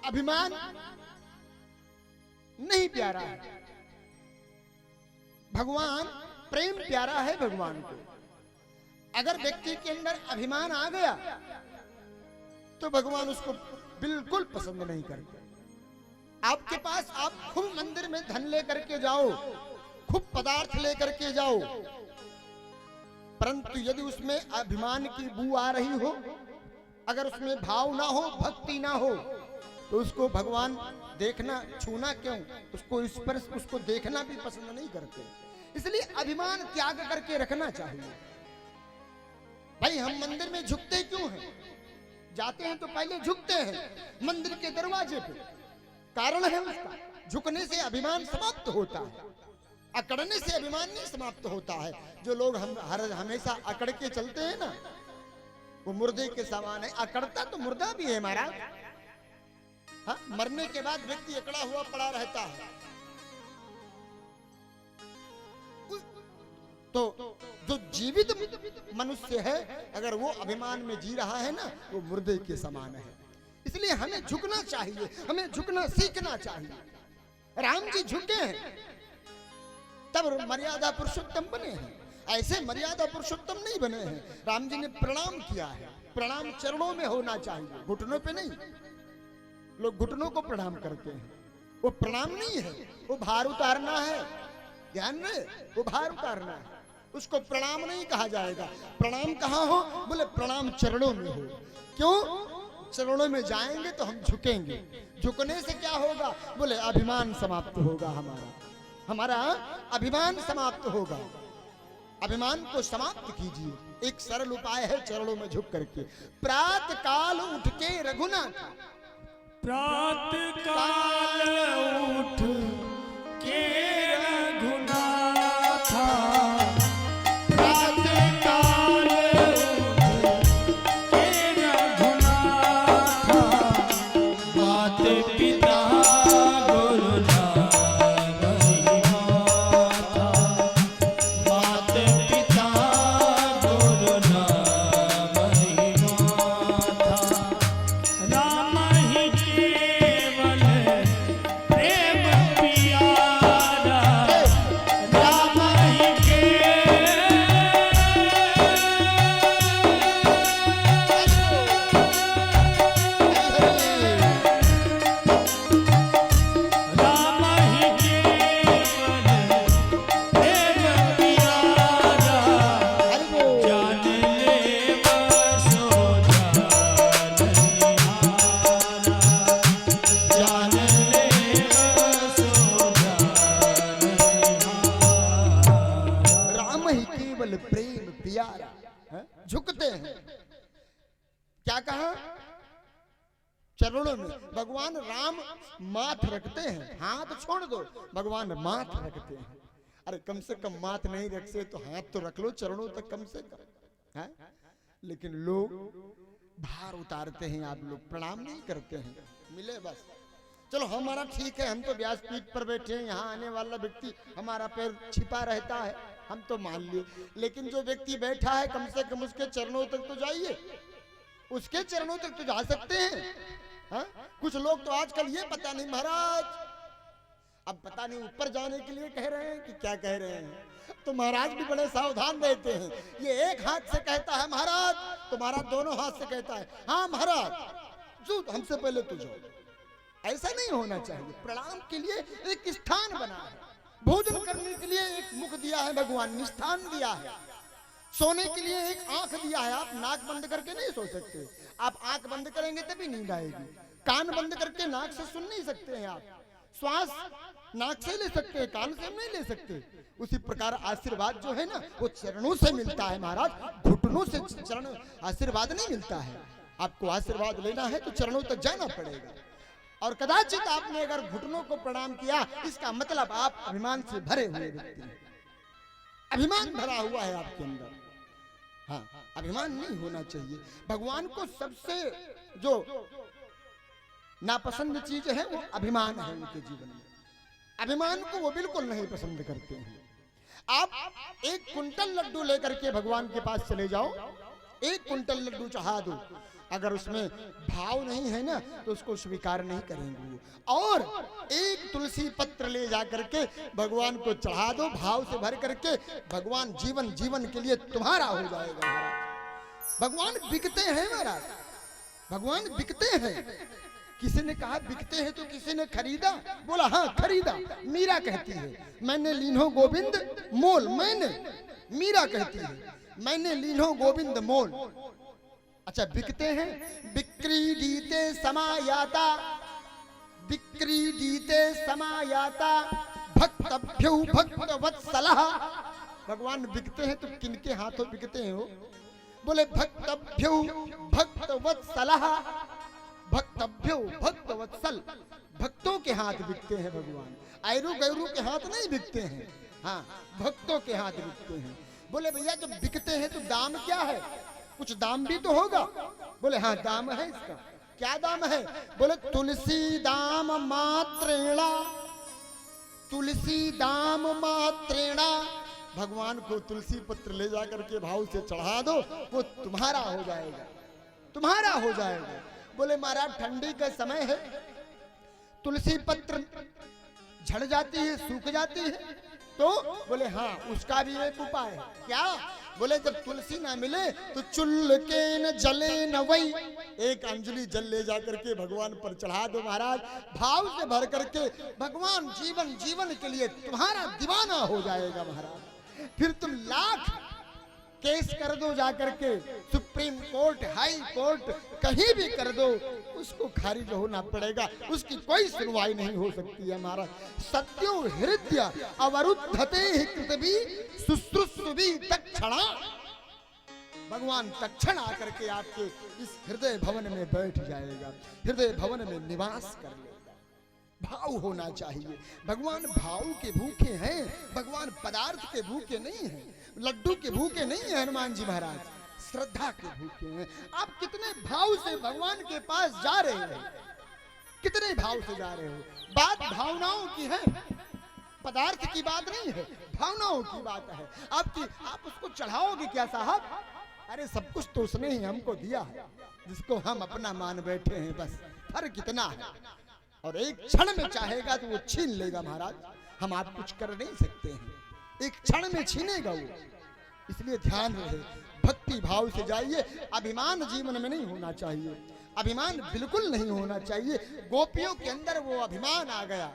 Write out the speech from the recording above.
अभिमान नहीं प्यारा है। भगवान प्रेम प्यारा है भगवान को। अगर व्यक्ति के अंदर अभिमान आ गया तो भगवान उसको बिल्कुल पसंद नहीं करते। आपके पास आप खूब मंदिर में धन लेकर के जाओ, खूब पदार्थ लेकर के जाओ, परंतु यदि उसमें अभिमान की बू आ रही हो, अगर उसमें भाव ना हो, भक्ति ना हो, तो उसको भगवान देखना, छूना क्यों, उसको स्पर्श, उसको देखना भी पसंद नहीं करते। इसलिए अभिमान त्याग करके रखना चाहिए। भाई हम मंदिर में झुकते क्यों हैं? जाते हैं तो पहले झुकते हैं मंदिर के दरवाजे पे, कारण है उसका, झुकने से अभिमान समाप्त होता है, अकड़ने से अभिमान नहीं समाप्त होता है। जो लोग हमेशा अकड़ के चलते हैं ना, वो मुर्दे के समान है। अकड़ता तो मुर्दा भी है महाराज। हाँ, मरने के बाद व्यक्ति अकड़ा हुआ पड़ा रहता है। तो जो जीवित मनुष्य है, अगर वो अभिमान में जी रहा है ना, वो मुर्दे के समान है। इसलिए हमें झुकना चाहिए, हमें झुकना सीखना चाहिए। राम जी झुके हैं तब मर्यादा पुरुषोत्तम बने हैं, ऐसे मर्यादा पुरुषोत्तम नहीं बने हैं। राम जी ने प्रणाम किया है, प्रणाम चरणों में होना चाहिए, घुटनों पे नहीं। लोग घुटनों को प्रणाम करते हैं, वो प्रणाम नहीं है, वो भार उतारना है। ध्यान रहे, वो भार उतारना है, उसको प्रणाम नहीं कहा जाएगा। प्रणाम कहाँ हो? बोले प्रणाम चरणों में हो। क्यों? चरणों में जाएंगे तो हम झुकेंगे। झुकने से क्या होगा? बोले अभिमान समाप्त होगा, हमारा अभिमान समाप्त होगा। अभिमान को समाप्त कीजिए। एक सरल उपाय है, चरणों में झुक करके। प्रातः काल उठ के रघुनाथ, प्रातः काल उठ के रघुनाथ, प्रातः काल उठ के रघुनाथ, मात पिता गुरु नाम माता, मात पिता गुरु नाम माता, राम ही केवल प्रेम प्यारा, राम ही राम ही केवल प्रेम प्यारा, जान ले बसो जान निहारा, जान ले बसो जान निहारा। राम ही केवल प्रेम प्यारा। हैं? झुकते हैं। क्या कहा? चरणों में। भगवान राम माथ रखते हैं, हाथ छोड़ दो, भगवान माथ रखते हैं। अरे कम से कम माथ नहीं रख से तो हाथ तो रख लो चरणों तक कम से कम। हैं? लेकिन लोग भार उतारते हैं, आप लोग प्रणाम नहीं करते हैं। मिले बस, चलो हमारा ठीक है, हम तो व्यासपीठ पर बैठे हैं, यहाँ आने वाला व्यक्ति हमारा पैर छिपा रहता है, हम तो मान लिए। लेकिन जो व्यक्ति बैठा है, कम से कम उसके चरणों तक तो जाइए, उसके चरणों तक तो जा सकते हैं। हाँ? कुछ लोग तो आजकल ये पता नहीं महाराज, अब पता नहीं ऊपर जाने के लिए कह रहे हैं कि क्या कह रहे हैं, तो महाराज भी बड़े सावधान रहते हैं। ये एक हाथ से कहता है महाराज, तो महाराज दोनों हाथ से कहता है हाँ महाराज, जो हमसे पहले तू जाओ। ऐसा नहीं होना चाहिए। प्रणाम के लिए एक स्थान बना है, भोजन करने के लिए एक मुख दिया है भगवान, निष्ठान दिया है, सोने के लिए एक आंख दिया है। आप नाक बंद करके नहीं सो सकते, आप आंख बंद करेंगे तभी नींद आएगी। कान बंद करके नाक से सुन नहीं सकते हैं आप, श्वास नाक से ले सकते हैं, कान से हम नहीं ले सकते। उसी प्रकार आशीर्वाद जो है ना, वो चरणों से मिलता है महाराज, घुटनों से चरण आशीर्वाद नहीं मिलता है। आपको आशीर्वाद लेना है तो चरणों तक जाना पड़ेगा। और कदाचित आपने अगर घुटनों को प्रणाम किया, इसका मतलब आप अभिमान से भरे हुए व्यक्ति हैं, अभिमान भरा हुआ है आपके अंदर। हाँ, अभिमान नहीं होना चाहिए। भगवान को सबसे जो नापसंद चीज है वो अभिमान है उनके जीवन में। अभिमान को वो बिल्कुल नहीं पसंद करते हैं। आप एक कुंटल लड्डू लेकर के भगवान के पास चले जाओ, एक कुंटल लड्डू चढ़ा दो, अगर उसमें भाव नहीं है ना तो उसको स्वीकार नहीं करेंगे वो। और एक तुलसी पत्र ले जा करके भगवान को चढ़ा दो भाव से भर करके, भगवान जीवन जीवन के लिए तुम्हारा हो जाएगा महाराज। भगवान बिकते हैं महाराज, भगवान बिकते हैं। किसी ने कहा बिकते हैं तो किसी ने खरीदा, बोला हाँ खरीदा। मीरा कहती है मैंने लीन्हो गोविंद मोल, मैंने, मीरा कहती है मैंने लीन्हो गोविंद मोल। अच्छा बिकते हैं, बिक्री दीते समायाता, बिक्री दीते समायाता भक्तभ्यो भक्तवत्सलः। भगवान बिकते हैं तो किनके हाथों बिकते हैं हो? बोले भक्तभ्यो भक्तवत्सलः, भक्तभ्यो भक्तवत्सल, भक्तों के हाथ बिकते हैं भगवान, ऐरू गैरू के हाथ नहीं बिकते हैं, हाँ भक्तों के हाथ बिकते हैं। बोले भैया जब बिकते हैं तो दाम क्या है? कुछ दाम भी तो होगा। बोले हाँ दाम है इसका। क्या दाम है? बोले तुलसी दाम मात्रेणा, तुलसी दाम मात्रेणा। भगवान को तुलसी पत्र ले जाकर के भाव से चढ़ा दो, वो तुम्हारा हो जाएगा, तुम्हारा हो जाएगा। बोले महाराज ठंडी का समय है, तुलसी पत्र झड़ जाती है, सूख जाती है, तो बोले हाँ उसका भी एक उपाय है। क्या? बोले जब तुलसी ना मिले तो चुल्ल के न जले न वही, एक अंजलि जल ले जाकर के भगवान पर चढ़ा दो महाराज, भाव से भर करके भगवान जीवन जीवन के लिए तुम्हारा दीवाना हो जाएगा महाराज। फिर तुम लाख केस कर दो जाकर के, सुप्रीम कोर्ट, हाई कोर्ट, कहीं भी कर दो, उसको खारिज होना पड़ेगा, उसकी कोई सुनवाई नहीं हो सकती है महाराज। सत्यो हृदय अवरुद्धते ही कृतभी शुश्रूषुभि तत्क्षणा। भगवान तत्क्षण आकर के आपके इस हृदय भवन में बैठ जाएगा, हृदय भवन में निवास कर लेगा। भाव होना चाहिए। भगवान भाव के भूखे हैं, भगवान पदार्थ के भूखे नहीं हैं, लड्डू के भूखे नहीं है हनुमान जी महाराज, श्रद्धा के भूखे हैं। आप कितने भाव से भगवान के पास जा रहे हो, कितने भाव से जा रहे हो? बात भावनाओं की है, पदार्थ की बात नहीं है, भावनाओं की बात है आपकी। आप उसको चढ़ाओगे क्या साहब? अरे सब कुछ तो उसने ही हमको दिया है, जिसको हम अपना मान बैठे हैं, बस फर्क कितना है। और एक क्षण में चाहेगा तो वो छीन लेगा महाराज, हम आप कुछ कर नहीं सकते हैं, एक क्षण में छीनेगा वो। इसलिए ध्यान रहे, भक्ति भाव से जाइए। अभिमान जीवन में नहीं होना चाहिए, अभिमान बिल्कुल नहीं होना चाहिए। गोपियों के अंदर वो अभिमान आ गया,